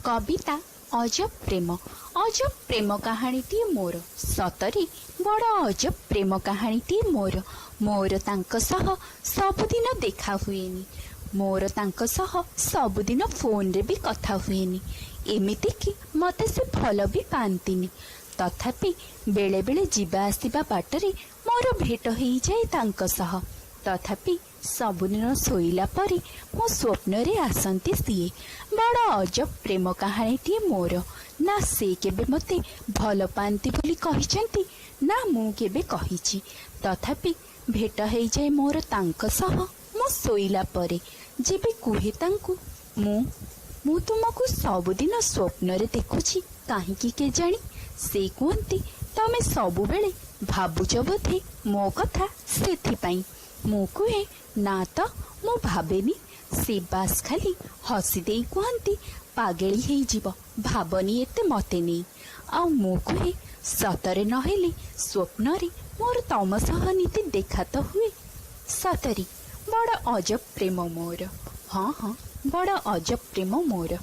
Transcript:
कविता अजब प्रेम कहानीटी मोर सतरी बड़ अजब प्रेम कहानीटी मोर मोर तांको सह सबुदिन देखा हुएनी मोर तांको सह सबुदिन फोन रे भी कथा हुएनी एमिति कि मते से भल भी पांतिनी तथापि बेले बेले जीवा आसिबा बाटरे मोर भेट होई जाए तांको सह तथापि सबुदिन शोइला परे मो स्वप्न रे आसंती सीए बड़ अजब प्रेम कहानीटी मोर ना से केबे मते भल पांती बोली कहिसेंती ना मु केबे कहिछि तथापि भेट होई जाए मोर तांको सह मो शोइला परे जेबे कुहे तांकु मु तुमको सबुदिन स्वप्न रे देखुछि काहीकि के जानी से कहती तमे सबु बेले भाबुछ बोधे मो कथा सेथिपाई मु कहे ना तो मु भावेनी से बास खाली हसी दे कहती पागेली हेई जीव भावनी एते मते नहीं आ मु कहे सतरे नहेले स्वप्न रे मोर तम सह नीति देखा तो हुए सतरी बड़ अजब प्रेम मोर हाँ बड़ अजब प्रेम मोर।